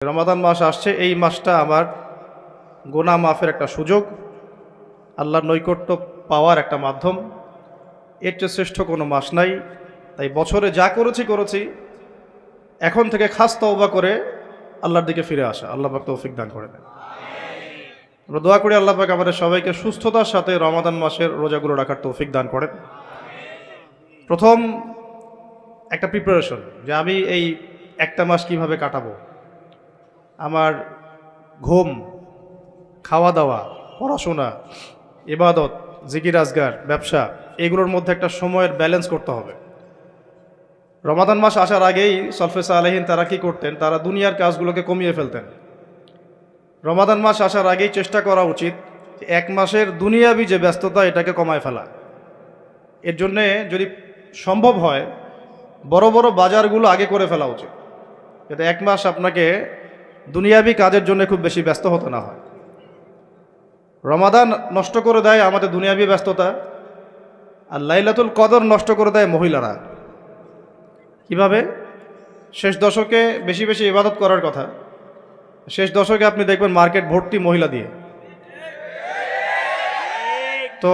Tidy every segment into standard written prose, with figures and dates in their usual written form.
রমাদান মাস আসছে, এই মাসটা আমার গুনাহ মাফের একটা সুযোগ, আল্লাহর নৈকট্য পাওয়ার একটা মাধ্যম। এর চেয়ে শ্রেষ্ঠ কোনো মাস নাই। তাই বছরে যা করেছি এখন থেকে খাস তওবা করে আল্লাহর দিকে ফিরে আসা। আল্লাহ পাক তৌফিক দান করে দেন। আমরা দোয়া করি আল্লাহ পাক আমাদের সবাইকে সুস্থতার সাথে রমাদান মাসের রোজাগুলো রাখার তৌফিক দান করেন। প্রথম একটা প্রিপারেশন, যে আমি এই একটা মাস কিভাবে কাটাবো। আমার ঘুম, খাওয়া দাওয়া, পড়াশোনা, ইবাদত, জিকির আজগার, ব্যবসা, এগুলোর মধ্যে একটা সময়ের ব্যালেন্স করতে হবে। রমাদান মাস আসার আগেই সলফে সালেহিন তারা কি করতেন? তারা দুনিয়ার কাজগুলোকে কমিয়ে ফেলতেন। রমাদান মাস আসার আগেই চেষ্টা করা উচিত এক মাসের দুনিয়াবি যে ব্যস্ততা, এটাকে কমায় ফেলা। এর জন্যে যদি সম্ভব হয় বড় বড় বাজারগুলো আগে করে ফেলা উচিত, যাতে এক মাস আপনাকে দুনিয়াবি কাজের জন্য খুব বেশি ব্যস্ত হতে না হয়। রমাদান নষ্ট করে দেয় আমাদের দুনিয়াবি ব্যস্ততা, আর লাইলাতুল কদর নষ্ট করে দেয় মহিলারা। কিভাবে? শেষ দশকে বেশি বেশি ইবাদত করার কথা, শেষ দশকে আপনি দেখবেন মার্কেট ভর্তি মহিলা দিয়ে। তো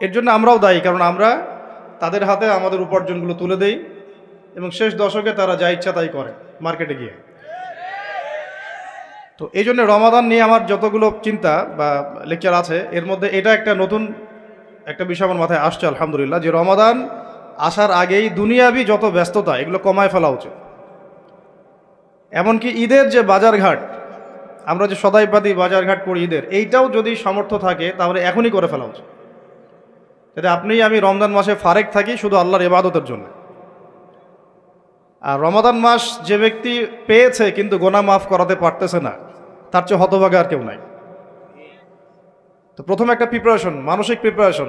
এর জন্য আমরাও দায়ী, কারণ আমরা তাদের হাতে আমাদের উপার্জনগুলো তুলে দেই এবং শেষ দশকে তারা যা ইচ্ছা তাই করে মার্কেটে গিয়ে। তো এই জন্য রমাদান নিয়ে আমার যতগুলো চিন্তা বা লেকচার আছে, এর মধ্যে এটা একটা নতুন একটা বিষয় আমার মাথায় আসছে আলহামদুলিল্লাহ, যে রমাদান আসার আগেই দুনিয়াবি যত ব্যস্ততা এগুলো কমায় ফেলা উচিত। এমনকি ঈদের যে বাজারঘাট, আমরা যে সদাইপাতি বাজারঘাট করি ঈদের, এইটাও যদি সামর্থ্য থাকে তাহলে এখনই করে ফেলা উচিত, যাতে আপনি আমি রমজান মাসে ফারেক থাকি শুধু আল্লাহর ইবাদতের জন্য। আর রমাদান মাস যে ব্যক্তি পেয়েছে কিন্তু গোনা মাফ করাতে পারতেছে না, তার চেয়ে হতভাগা আর কেউ নাই। তো প্রথম একটা প্রিপারেশন, মানসিক প্রিপারেশন,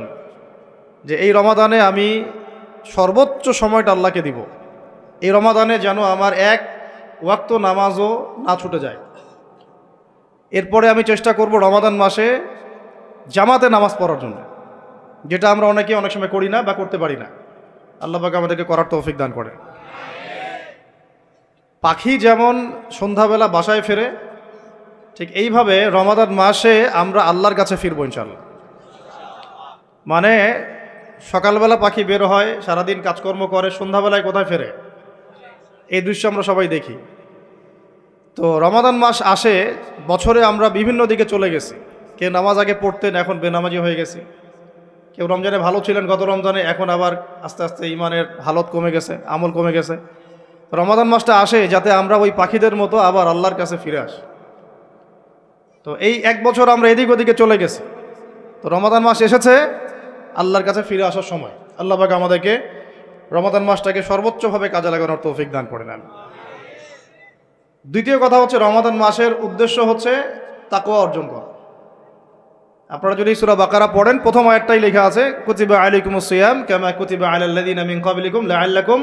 যে এই রমাদানে আমি সর্বোচ্চ সময়টা আল্লাহকে দিব। এই রমাদানে যেন আমার এক ওয়াক্ত নামাজও না ছুটে যায়। এরপরে আমি চেষ্টা করব রমাদান মাসে জামাতে নামাজ পড়ার জন্য, যেটা আমরা অনেকে অনেক সময় করি না বা করতে পারি না। আল্লাহ পাক আমাদেরকে করার তৌফিক দান করে। পাখি যেমন সন্ধ্যাবেলা বাসায় ফেরে, ঠিক এইভাবে রমাদান মাসে আমরা আল্লাহর কাছে ফিরবো ইনশাআল্লাহ। মানে সকালবেলা পাখি বের হয়, সারাদিন কাজকর্ম করে, সন্ধ্যাবেলায় কোথায় ফেরে, এই দৃশ্য আমরা সবাই দেখি। তো রমাদান মাস আসে, বছরে আমরা বিভিন্ন দিকে চলে গেছি। কেউ নামাজ আগে পড়তেন, এখন বেনামাজি হয়ে গেছি। কেউ রমজানে ভালো ছিলেন গত রমজানে, এখন আবার আস্তে আস্তে ইমানের হালত কমে গেছে, আমল কমে গেছে। রমাদান মাসটা আসে যাতে আমরা ওই পাখিদের মতো আবার আল্লাহর কাছে ফিরে আসি। তো এই এক বছর আমরা এদিক ওদিকে চলে গেছি, তো রমাদান মাস এসেছে আল্লাহর কাছে ফিরে আসার সময়। আল্লাহ পাক আমাদেরকে রমাদান মাসটাকে সর্বোচ্চভাবে কাজে লাগানোর তৌফিক দান করে নেন। দ্বিতীয় কথা হচ্ছে, রমাদান মাসের উদ্দেশ্য হচ্ছে তাকওয়া অর্জন করা। আপনারা যদি সূরা বাকারা পড়েন, প্রথম আয়াতটাই লেখা আছে কুতিবা আলাইকুমুস সিয়াম কামা কুতিবা আলাল লাযিনা মিন ক্বাবলিকুম লাআল্লাকুম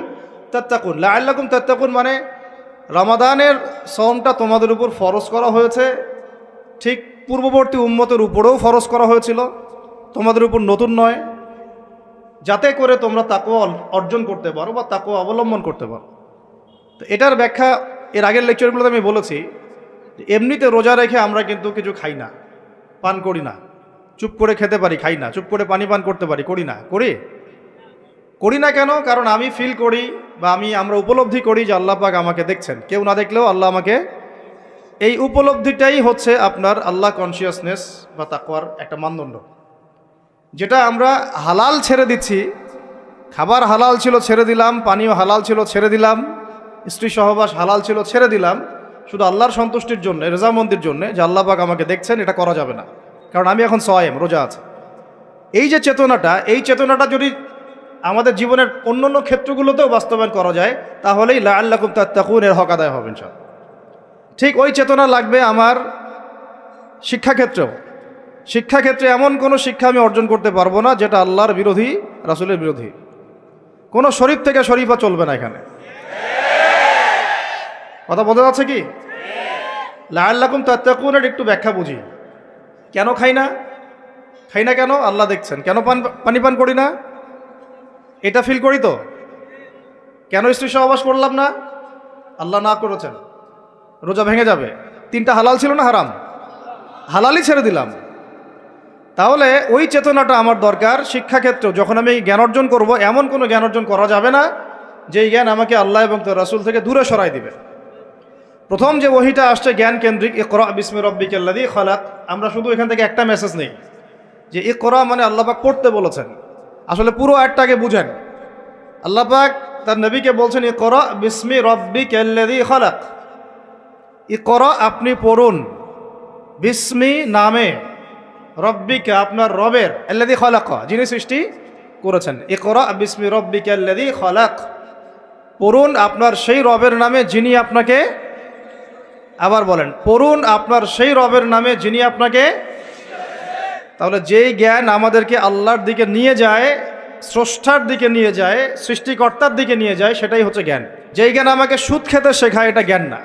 তাত্তাকুন। লাআল্লাকুম তাত্তাকুন মানে রমাদানের সওমটা তোমাদের উপর ফরজ করা হয়েছে, ঠিক পূর্ববর্তী উম্মতের উপরেও ফরজ করা হয়েছিল, তোমাদের উপর নতুন নয়, যাতে করে তোমরা তাকওয়া অর্জন করতে পারো বা তাকওয়া অবলম্বন করতে পারো। তো এটার ব্যাখ্যা এর আগের লেকচারগুলোতে আমি বলেছি। এমনিতে রোজা রেখে আমরা কিন্তু কিছু খাই না, পান করি না। চুপ করে খেতে পারি, খাই না। চুপ করে পানি পান করতে পারি, করি না। করি না কেন? কারণ আমি ফিল করি বা আমরা উপলব্ধি করি যে আল্লাহ পাক আমাকে দেখছেন, কেউ না দেখলেও আল্লাহ আমাকে। এই উপলব্ধিটাই হচ্ছে আপনার আল্লাহ কনসিয়াসনেস বা তাকওয়ার একটা মানদণ্ড। যেটা আমরা হালাল ছেড়ে দিচ্ছি, খাবার হালাল ছিল ছেড়ে দিলাম, পানীয় হালাল ছিল ছেড়ে দিলাম, স্ত্রী সহবাস হালাল ছিল ছেড়ে দিলাম, শুধু আল্লাহর সন্তুষ্টির জন্য, রেজামন্দির জন্য, যে আল্লাহ পাক আমাকে দেখছেন, এটা করা যাবে না। কারণ আমি এখন সওয়ায়েম, রোজা আছে। এই যে চেতনাটা, এই চেতনাটা যদি আমাদের জীবনের অন্যান্য ক্ষেত্রগুলোতেও বাস্তবায়ন করা যায়, তাহলেই লাআল্লাকুম তাত্তাকুন এর হক আদায় হবে ইনশাআল্লাহ। ঠিক ওই চেতনা লাগবে আমার শিক্ষাক্ষেত্রেও। শিক্ষাক্ষেত্রে এমন কোনো শিক্ষা আমি অর্জন করতে পারবো না যেটা আল্লাহর বিরোধী, রাসূলের বিরোধী। কোনো শরীফ থেকে শরীফা চলবে না এখানে। কথা বোঝা যাচ্ছে কি? লাআল্লাকুম তাত্তাকুনের একটু ব্যাখ্যা বুঝি। কেন খাই না? কেন? আল্লাহ দেখছেন। কেন পানি পান করি না? এটা ফিল করি তো। কেন স্ত্রী সহবাস করলাম না? আল্লাহ না করেছেন। রোজা ভেঙে যাবে। 3টা হালাল ছিল না হারাম? হালালই ছেড়ে দিলাম। তাহলে ওই চেতনাটা আমার দরকার শিক্ষাক্ষেত্রেও। যখন আমি জ্ঞান অর্জন করব, এমন কোনো জ্ঞান অর্জন করা যাবে না যেই জ্ঞান আমাকে আল্লাহ এবং তার রাসূল থেকে দূরে সরাই দিবে। প্রথম যে ওহীটা আসছে জ্ঞান কেন্দ্রিক, ইকরা বিসমি রাব্বিকাল্লাযী খালাক, আমরা শুধু এখান থেকে একটা মেসেজ নেই যে ইকরা মানে আল্লাহ পাক পড়তে বলেছেন। আসলে পুরো আয়াতটাকে বুঝেন। আল্লাহ পাক তার নবীকে বলছেন ইকরা বিসমি রাব্বিকাল্লাযী খালাক, ইকরা আপনি পড়ুন, বিসমি নামে, রব্বিকা আপনার রবের, আল্লাযী খালাক যিনি সৃষ্টি করেছেন। ইকরা বিসমি রাব্বিকাল্লাযী খালাক, পড়ুন আপনার সেই রবের নামে যিনি আপনাকে, আবার বলেন পড়ুন আপনার সেই রবের নামে যিনি আপনাকে। তাহলে যেই জ্ঞান আমাদেরকে আল্লাহর দিকে নিয়ে যায়, স্রষ্টার দিকে নিয়ে যায়, সৃষ্টিকর্তার দিকে নিয়ে যায়, সেটাই হচ্ছে জ্ঞান। যেই জ্ঞান আমাকে সুদ খেতে শেখায়, এটা জ্ঞান না।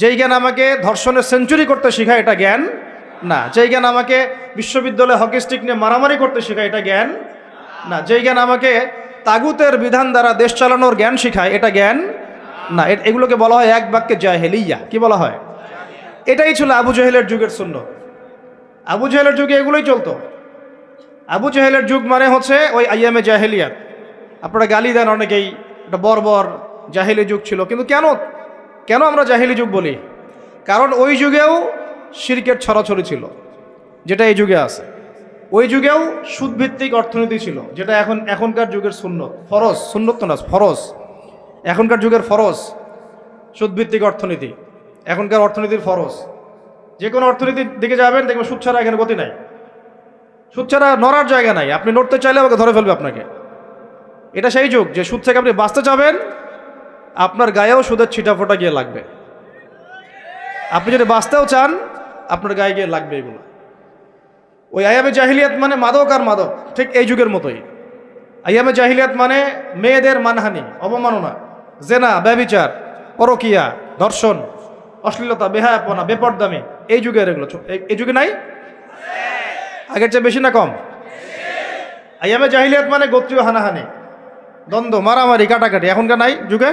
যেই জ্ঞান আমাকে ধর্ষণের সেঞ্চুরি করতে শেখায়, এটা জ্ঞান না। যেই জ্ঞান আমাকে বিশ্ববিদ্যালয়ে হকি স্টিক নিয়ে মারামারি করতে শেখায়, এটা জ্ঞান না। যেই জ্ঞান আমাকে তাগুতের বিধান দ্বারা দেশ চালানোর জ্ঞান শেখায়, এটা জ্ঞান না। এগুলোকে বলা হয় এক বাক্যে জাহেলিয়া। কি বলা হয়? এটাই ছিল আবু জেহেলের যুগের সুন্নাত। আবু জেহেলের যুগে এগুলোই চলতো। আবু জেহেলের যুগ মানে হচ্ছে ওই আইয়ামে জাহেলিয়াত। আপনারা গালি দেন অনেকেই, এটা বর্বর জাহেলি যুগ ছিল। কিন্তু কেন আমরা জাহেলি যুগ বলি? কারণ ওই যুগেও শিরকের ছড়াছড়ি ছিল, যেটা এই যুগে আছে। ওই যুগেও সুদভিত্তিক অর্থনীতি ছিল, যেটা এখনকার যুগের সুন্নত, ফরজ। সুন্নত তো না, ফরজ। এখনকার যুগের ফরজ সুদভিত্তিক অর্থনীতি, এখনকার অর্থনীতির ফরজ। যে কোনো অর্থনীতির দিকে যাবেন, দেখবেন সুদ ছাড়া এখানে গতি নাই, সুদ ছাড়া নড়ার জায়গা নাই। আপনি নড়তে চাইলে আমাকে ধরে ফেলবে আপনাকে। এটা সেই যুগ যে সুদ থেকে আপনি বাঁচতে চাবেন, আপনার গায়েও সুদের ছিটাফোটা গিয়ে লাগবে। আপনি যদি বাঁচতেও চান, আপনার গায়ে গিয়ে লাগবে এগুলো। ওই আইয়ামে জাহিলিয়াত মানে মাদক আর মাদক, ঠিক এই যুগের মতোই। আইয়ামে জাহিলিয়াত মানে মেয়েদের মানহানি, অবমাননা, জেনা, ব্যভিচার, পরকিয়া, ধর্ষণ, অশ্লীলতা, বেহায়াপনা, বেপরদামি। এই যুগের এগুলো এই যুগে নাই? আগের চেয়ে বেশি না কম? আইয়ামে জাহিলিয়াত মানে গোত্রীয় হানাহানি, দ্বন্দ্ব, মারামারি, কাটাকাটি। এখনকার নাই যুগে?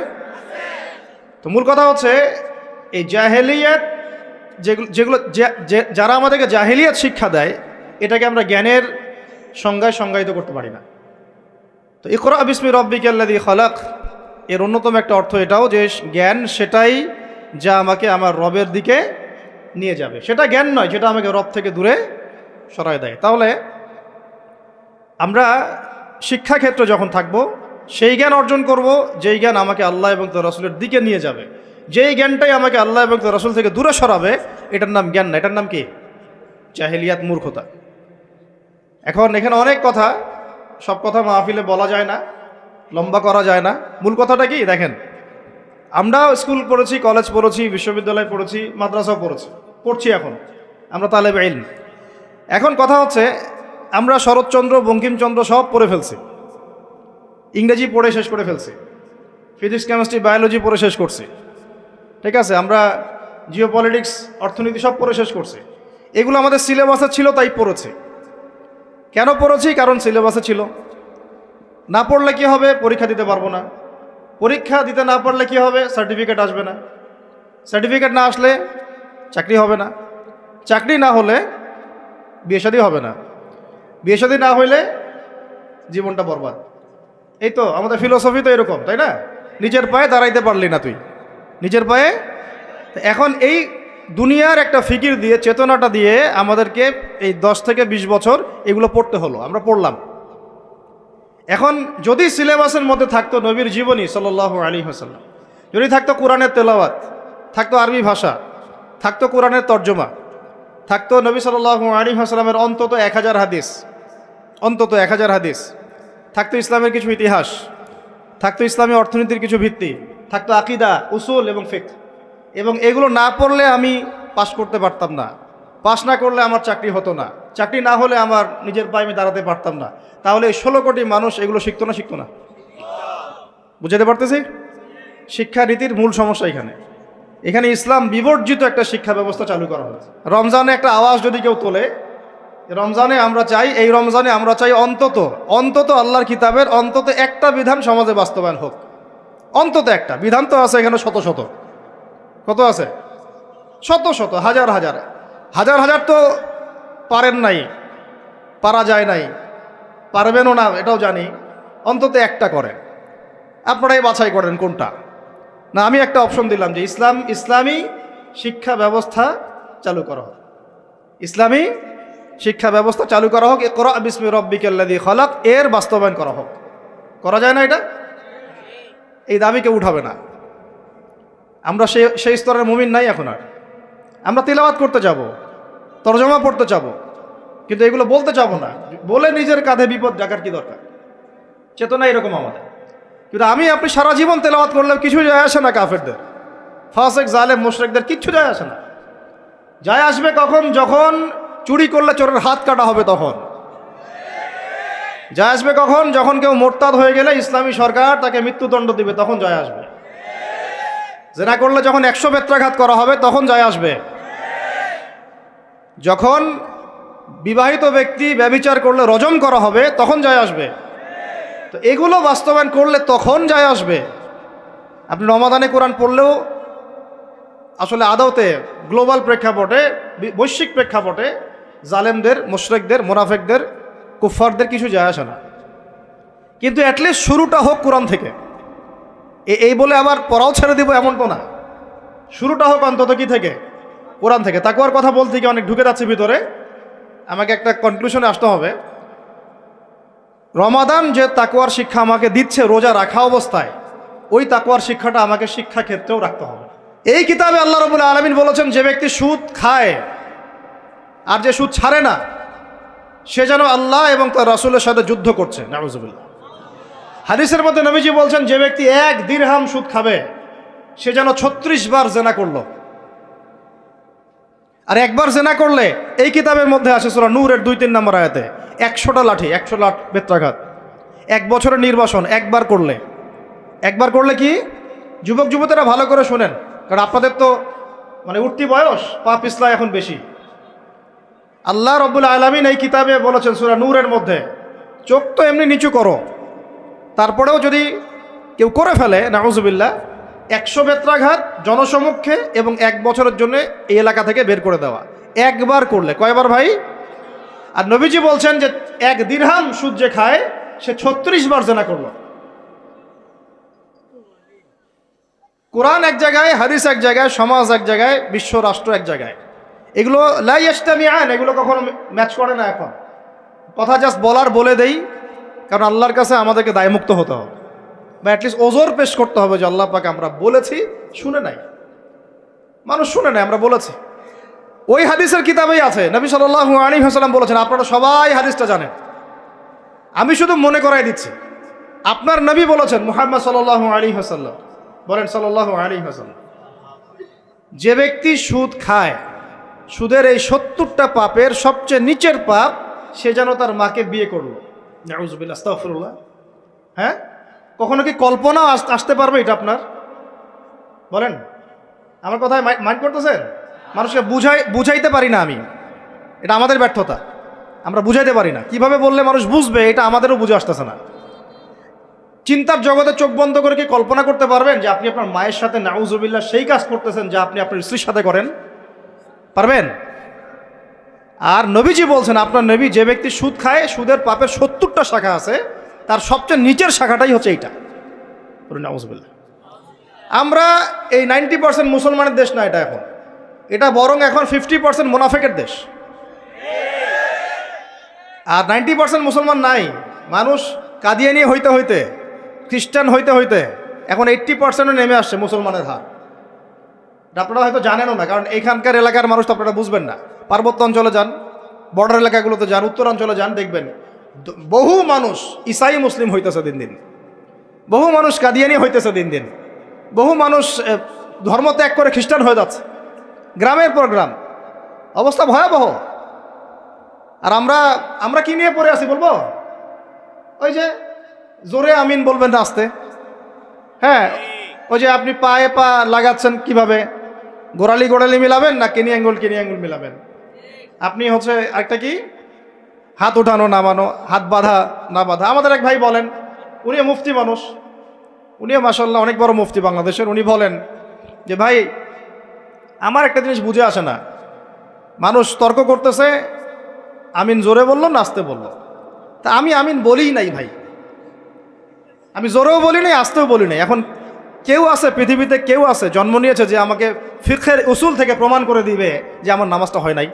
তো মূল কথা হচ্ছে এই জাহেলিয়াত, যেগুলো যারা আমাদেরকে জাহেলিয়াত শিক্ষা দেয়, এটাকে আমরা জ্ঞানের সংজ্ঞায় সংজ্ঞায়িত করতে পারি না। তো ইকরা বিসমি রাব্বিকাল্লাযী খালাক এর অন্যতম একটা অর্থ এটাও যে জ্ঞান সেটাই যা আমাকে আমার রবের দিকে নিয়ে যাবে। সেটা জ্ঞান নয় যেটা আমাকে রব থেকে দূরে সরায় দেয়। তাহলে আমরা শিক্ষাক্ষেত্রে যখন থাকব, সেই জ্ঞান অর্জন করব যেই জ্ঞান আমাকে আল্লাহ এবং তার রাসূলের দিকে নিয়ে যাবে। যেই জ্ঞানটাই আমাকে আল্লাহ এবং তার রাসূল থেকে দূরে সরাবে, এটার নাম জ্ঞান না, এটার নাম কি? জাহেলিয়াত, মূর্খতা। এখন এখানে অনেক কথা, সব কথা মাহফিলে বলা যায় না, লম্বা করা যায় না। মূল কথাটা কি দেখেন, আমরা স্কুল পড়েছি, কলেজ পড়েছি, বিশ্ববিদ্যালয় পড়েছি, মাদ্রাসাও পড়ছি। এখন আমরা তালেবে ইলম। এখন কথা হচ্ছে আমরা শরৎচন্দ্র, বঙ্কিমচন্দ্র সব পড়ে ফেলছি, ইংরেজি পড়ে শেষ করে ফেলছি, ফিজিক্স, কেমিস্ট্রি, বায়োলজি পড়ে শেষ করছি, ঠিক আছে? আমরা জিওপলিটিক্স, অর্থনীতি সব পড়ে শেষ করছি। এগুলো আমাদের সিলেবাসে ছিল তাই পড়েছি। কেন পড়েছি? কারণ সিলেবাসে ছিল। না পড়লে কি হবে? পরীক্ষা দিতে পারবো না। পরীক্ষা দিতে না পারলে কি হবে? সার্টিফিকেট আসবে না। সার্টিফিকেট না আসলে চাকরি হবে না। চাকরি না হলে বিয়ে শাদী হবে না। বিয়ে শাদী না হইলে জীবনটা বরবাদ। এই তো আমাদের ফিলোসফি তো এরকম, তাই না? নিজের পায়ে দাঁড়াইতে পারলি না তুই, নিজের পায়ে। এখন এই দুনিয়ার একটা ফিকির দিয়ে, চেতনাটা দিয়ে আমাদেরকে এই 10 থেকে 20 বছর এগুলো পড়তে হলো। আমরা পড়লাম। এখন যদি সিলেবাসের মধ্যে থাকতো নবীর জীবনী সাল্লাল্লাহু আলাইহি ওয়াসাল্লাম, যদি থাকতো কোরআনের তেলাওয়াত, থাকতো আরবি ভাষা, থাকতো কোরআনের তর্জমা, থাকতো নবী সাল্লাল্লাহু আলাইহি ওয়াসাল্লামের অন্তত 1000 হাদিস, অন্তত 1000 হাদিস, থাকতো ইসলামের কিছু ইতিহাস, থাকতো ইসলামী অর্থনীতির কিছু ভিত্তি, থাকতো আকীদা, উসুল এবং ফিকহ। এবং এগুলো না পড়লে আমি পাশ করতে পারতাম না। পাশ না করলে আমার চাকরি হতো না। চাকরি না হলে আমার নিজের পায়ে আমি দাঁড়াতে পারতাম না। তাহলে এই 16 কোটি মানুষ এগুলো শিখতো না? বুঝাতে পারতেছি? শিক্ষানীতির মূল সমস্যা এখানে ইসলাম বিবর্জিত একটা শিক্ষা ব্যবস্থা চালু করা হয়েছে। রমজানে একটা আওয়াজ যদি কেউ তোলে, রমজানে আমরা চাই, এই রমজানে আমরা চাই অন্তত আল্লাহর কিতাবের অন্তত একটা বিধান সমাজে বাস্তবায়ন হোক। অন্তত একটা বিধান তো আছে এখানে শত শত। কত আছে? শত শত, হাজার হাজার, হাজার হাজার তো পারেন নাই, পারা যায় নাই, পারবেনও না এটাও জানি, অন্তত একটা করেন। আপনারাই বাছাই করেন কোনটা। না আমি একটা অপশন দিলাম যে ইসলামী শিক্ষা ব্যবস্থা চালু করা হোক, ইসলামী শিক্ষা ব্যবস্থা চালু করা হোক, ইকরা বিসমি রাব্বিকাল্লাযী খালাক, এর বাস্তবায়ন করা হোক। করা যায় না এটা? এই দাবি কেউ উঠাবে না। আমরা সেই স্তরের মুমিন নাই এখন আর। আমরা তিলাওয়াত করতে যাব, তরজমা পড়তে যাব, কিন্তু এগুলো বলতে যাব না। বলে নিজের কাঁধে বিপদ ডাকার কি দরকার? চেতনা এরকম আমাদের। কিন্তু আমি আপনি সারা জীবন তেলাওয়াত করলেও কিছু যায় আসে না কাফেরদের, ফাসেক জালেম মুশরিকদের কিচ্ছু যায় আসে না। যায় আসবে কখন? যখন চুরি করলে চোরের হাত কাটা হবে তখন। যায় আসবে কখন? যখন কেউ মোরতাদ হয়ে গেলে ইসলামী সরকার তাকে মৃত্যুদণ্ড দিবে, তখন যায় আসবে। জেনা করলে যখন 100 বেত্রাঘাত করা হবে তখন যায় আসবে। যখন বিবাহিত ব্যক্তি ব্যভিচার করলে রজম করা হবে তখন যায় আসবে। তো এগুলো বাস্তবায়ন করলে তখন যায় আসবে। আপনি রমাদানে কোরআন পড়লেও আসলে আদতে গ্লোবাল প্রেক্ষাপটে, বৈশ্বিক প্রেক্ষাপটে জালেমদের, মুশরিকদের, মুনাফিকদের, কুফফারদের কিছু যায় আসে না। কিন্তু অ্যাটলিস্ট শুরুটা হোক কোরআন থেকে। এই বলে আবার পড়াও ছেড়ে দিব এমন তো না। শুরুটা হোক অন্তত কি থেকে? কোরআন থেকে। তাকওয়ার কথা বলতে গিয়ে অনেক ঢুকে যাচ্ছে ভিতরে, আমাকে একটা কনক্লুশনে আসতে হবে। রমাদান যে তাকওয়ার শিক্ষা আমাকে দিচ্ছে রোজা রাখা অবস্থায়, ওই তাকওয়ার শিক্ষাটা আমাকে শিক্ষা ক্ষেত্রেও রাখতে হবে। এই কিতাবে আল্লাহ রাব্বুল আলামিন বলেছেন, যে ব্যক্তি সুদ খায় আর যে সুদ ছাড়ে না, সে যেন আল্লাহ এবং তার রাসূলের সাথে যুদ্ধ করছে। নাউযুবিল্লাহ। হাদিসের মধ্যে নবীজি বলছেন, যে ব্যক্তি 1 দিরহাম সুদ খাবে সে যেন 36 বার জেনা করলো। আর একবার জেনা করলে, এই কিতাবের মধ্যে আছে সূরা নূরের 2-3 নম্বর আয়াতে, 100টা লাঠি, 100 লাখ বেত্রাঘাত। 1 বছরের নির্বাসন একবার করলে। একবার করলে কি? যুবক যুবতীরা ভালো করে শোনেন, কারণ আপনাদের তো মানে উঠতি বয়স, পা পিছলা এখন বেশি। আল্লাহ রাব্বুল আলামিন এই কিতাবে বলেছেন সূরা নূরের মধ্যে, চোখ তো এমনি নিচু করো, তারপরেও যদি কেউ করে ফেলে, নাউযুবিল্লাহ, 100 বেত্রাঘাত জনসমক্ষে এবং 1 বছরের জন্য এই এলাকা থেকে বের করে দেওয়া। একবার করলে। কয়বার ভাই? আর নবীজি বলছেন যে 1 দিরহাম সুদ যে খায় সে 36 বার জেনা করলো। কোরআন এক জায়গায়, হাদিস এক জায়গায়, সমাজ এক জায়গায়, বিশ্ব রাষ্ট্র এক জায়গায়। এগুলো লা ইয়াজতামিআন, এগুলো কখনো ম্যাচ করে না। এখন কথা জাস্ট বলে দেই, কারণ আল্লাহর কাছে আমাদেরকে দায়মুক্ত হতে হবে, বা অ্যাটলিস্ট ওজোর পেশ করতে হবে যে আল্লাহ পাক আমরা বলেছি, শুনে নাই, মানুষ শুনে নাই, আমরা বলেছি। ওই হাদিসের কিতাবেই আছে, নবী সাল্লাল্লাহু আলাইহি ওয়াসাল্লাম বলেছেন, আপনারা সবাই হাদিসটা জানেন, আমি শুধু মনে করাই দিচ্ছি। আপনার নবী বলেছেন, মুহাম্মদ সাল্লাল্লাহু আলাইহি ওয়াসাল্লাম বলেন, সাল্লাল্লাহু আলাইহি ওয়াসাল্লাম, যে ব্যক্তি সুদ খায়, সুদের এই 70টা পাপের সবচেয়ে নিচের পাপ, সে যেন তার মাকে বিয়ে করলো। নাউযুবিল্লাহ, আস্তাগফিরুল্লাহ। হ্যাঁ, কখনো কি কল্পনা আসতে পারবে এটা আপনার? বলেন, আমার কথায় মাইন্ড করতেছেন? মানুষকে বুঝাইতে পারি না আমি, এটা আমাদের ব্যর্থতা, আমরা বুঝাইতে পারি না। কিভাবে বললে মানুষ বুঝবে, এটা আমাদেরও বুঝে আসতেছে না। চিন্তার জগতে চোখ বন্ধ করে কি কল্পনা করতে পারবেন যে আপনি আপনার মায়ের সাথে নাউযুবিল্লাহ সেই কাজ করতেছেন যা আপনি আপনার স্ত্রীর সাথে করেন? পারবেন? আর নবীজি বলছেন, আপনার নবী, যে ব্যক্তি সুদ খায়, সুদের পাপের 70টা শাখা আছে, তার সবচেয়ে নিচের শাখাটাই হচ্ছে এইটা। নাউযুবিল্লাহ। আমরা এই 90% মুসলমানের দেশ না এটা এখন, এটা বরং এখন 50% মুনাফিকের দেশ। আর 90% মুসলমান নাই। মানুষ কাদিয়ানি হইতে হইতে, খ্রিস্টান হইতে হইতে এখন 80%ও নেমে আসছে মুসলমানের হার। আপনারা হয়তো জানেনও না, কারণ এখানকার এলাকার মানুষ তো আপনারা বুঝবেন না। পার্বত্য অঞ্চলে যান, বর্ডার এলাকাগুলোতে যান, উত্তরাঞ্চলে যান, দেখবেন বহু মানুষ ইসাই মুসলিম হইতেছে দিন দিন, বহু মানুষ কাদিয়ানি হইতেছে দিন দিন, বহু মানুষ ধর্ম ত্যাগ করে খ্রিস্টান হয়ে যাচ্ছে, গ্রামের পর গ্রাম। অবস্থা ভয়াবহ। আর আমরা কি নিয়ে পড়ে আছি বলবো? ওই যে জোরে আমিন বলবেন না, আস্তে। হ্যাঁ, ওই যে আপনি পায়ে পা লাগাচ্ছেন কিভাবে, গোড়ালি মিলাবেন না কিনি আঙ্গুল মিলাবেন? আপনি হচ্ছে একটা কি, হাত উঠানো নামানো, হাত বাঁধা না বাঁধা। আমাদের এক ভাই বলেন, উনিও মুফতি মানুষ, উনিও মাশাআল্লাহ অনেক বড় মুফতি বাংলাদেশের। উনি বলেন যে, ভাই আমার একটা জিনিস বুঝে আসে না, মানুষ তর্ক করতেছে, আমিন জোরে বললো না আস্তে বললো, তা আমি আমিন বলিই নাই ভাই, আমি জোরেও বলি নাই আস্তেও বলি নাই। এখন কেউ আছে পৃথিবীতে, কেউ আছে জন্ম নিয়েছে যে আমাকে ফিকহের উসুল থেকে প্রমাণ করে দিবে যে আমার নামাজটা হয় নাই?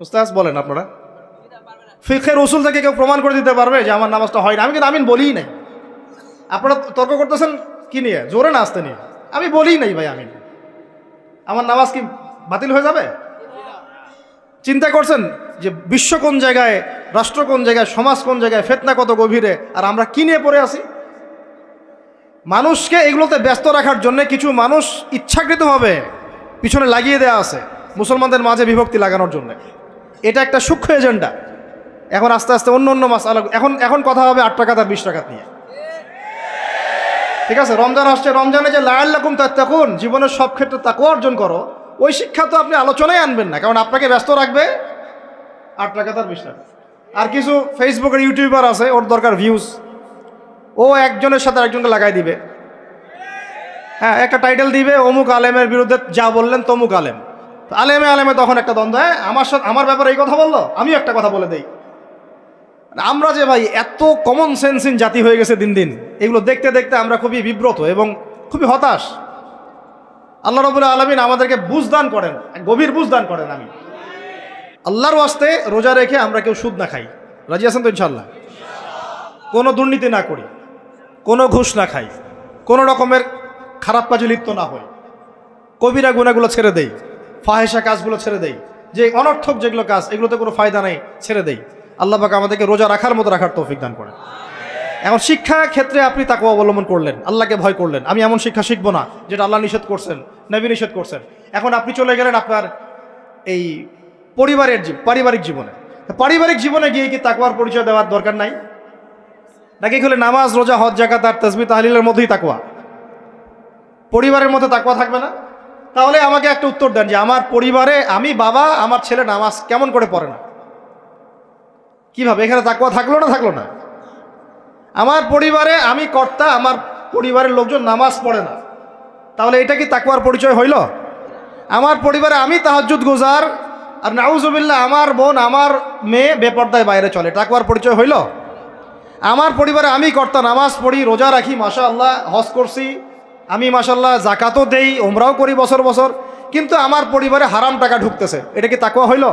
উস্তাদ বলেন আপনারা, ফিকহের উসুল থেকে কেউ প্রমাণ করে দিতে পারবে যে আমার নামাজটা হয় না? আমি কিন্তু আমিন বলিই নাই। আপনারা তর্ক করতেছেন কি নিয়ে, জোরে না আসতে নিয়ে? আমি বলিই নাই ভাই আমিন, আমার নামাজ কি বাতিল হয়ে যাবে? চিন্তা করছেন যে বিশ্ব কোন জায়গায়, রাষ্ট্র কোন জায়গায়, সমাজ কোন জায়গায়, ফিতনা কত গভীরে, আর আমরা কি নিয়ে পড়ে আছি? মানুষকে এগুলোতে ব্যস্ত রাখার জন্য কিছু মানুষ ইচ্ছাকৃতভাবে পিছনে লাগিয়ে দেওয়া আছে মুসলমানদের মাঝে বিভক্তি লাগানোর জন্য। এটা একটা সূক্ষ্ম এজেন্ডা। এখন আস্তে আস্তে অন্য অন্য মাসআলা, এখন কথা হবে 8 টাকা আর 20 টাকা নিয়ে। ঠিক আছে, রমজান আসছে, রমজানে যে লাআল্লাকুম তাত্তাকুন, জীবনের সব ক্ষেত্রে তাকওয়া অর্জন করো, ওই শিক্ষা তো আপনি আলোচনায় আনবেন না, কারণ আপনাকে ব্যস্ত রাখবে 8 টাকা আর 20 টাকা। আর কিছু ফেসবুকের ইউটিউবার আছে, ওর দরকার ভিউজ, ও একজনের সাথে একজনকে লাগাই দিবে। হ্যাঁ, একটা টাইটেল দিবে, অমুক আলেমের বিরুদ্ধে যা বললেন তমুক আলেম। আলেমে আলেমে তখন একটা দ্বন্দ্ব, আমার সাথে আমার ব্যাপারে এই কথা বললো, আমিও একটা কথা বলে দেই। আমরা যে ভাই এত কমন সেন্সিন জাতি হয়ে গেছে দিন দিন, এগুলো দেখতে দেখতে আমরা খুবই বিব্রত এবং খুবই হতাশ। আল্লাহ রাব্বুল আলামিন আমাদেরকে বুঝ দান করেন, গভীর বুঝ দান করেন। আমি আল্লাহর ওয়াস্তে রোজা রেখে আমরা কেউ সুদ না খাই, রাজি আছেন তো ইনশাল্লাহ? কোনো দুর্নীতি না করি, কোনো ঘুষ না খাই, কোনো রকমের খারাপ কাজে লিপ্ত না হই, কবিরা গুনাহগুলো ছেড়ে দেই, ফাহেসা কাজগুলো ছেড়ে দেই, যে অনর্থক যেগুলো কাজ এগুলোতে কোনো ফায়দা নেই ছেড়ে দেই। আল্লাহ পাক আমাদেরকে রোজা রাখার মতো রাখার তৌফিক দান করেন। এখন শিক্ষা ক্ষেত্রে আপনি তাকওয়া অবলম্বন করলেন, আল্লাহকে ভয় করলেন, আমি এমন শিক্ষা শিখবো না যেটা আল্লাহ নিষেধ করছেন, নবী নিষেধ করছেন। এখন আপনি চলে গেলেন আপনার এই পারিবারিক জীবনে। পারিবারিক জীবনে গিয়ে কি তাকওয়ার পরিচয় দেওয়ার দরকার নাই? নাকি হলে নামাজ, রোজা, হজ, যাকাত আর তাসবিহ তাহলিলের মধ্যেই তাকওয়া, পরিবারের মধ্যে তাকওয়া থাকবে না? তাহলে আমাকে একটা উত্তর দেন যে আমার পরিবারে আমি বাবা, আমার ছেলে নামাজ কেমন করে পড়ে না, কিভাবে? এখানে তাকওয়া থাকলো না থাকলো না? আমার পরিবারে আমি কর্তা, আমার পরিবারের লোকজন নামাজ পড়ে না, তাহলে এটা কি তাকওয়ার পরিচয় হইল? আমার পরিবারে আমি তাহাজ্জুদ গুজার, আর নাউজুবিল্লাহ আমার বোন, আমার মেয়ে বেপর্দায় বাইরে চলে, তাকওয়ার পরিচয় হইল? আমার পরিবারে আমি কর্তা, নামাজ পড়ি, রোজা রাখি, মাশাআল্লাহ হজ করছি, আমি মাশাআল্লাহ জাকাতও দেই, ওমরাও করি বছর বছর, কিন্তু আমার পরিবারে হারাম টাকা ঢুকতেছে, এটা কি তাকওয়া হইল?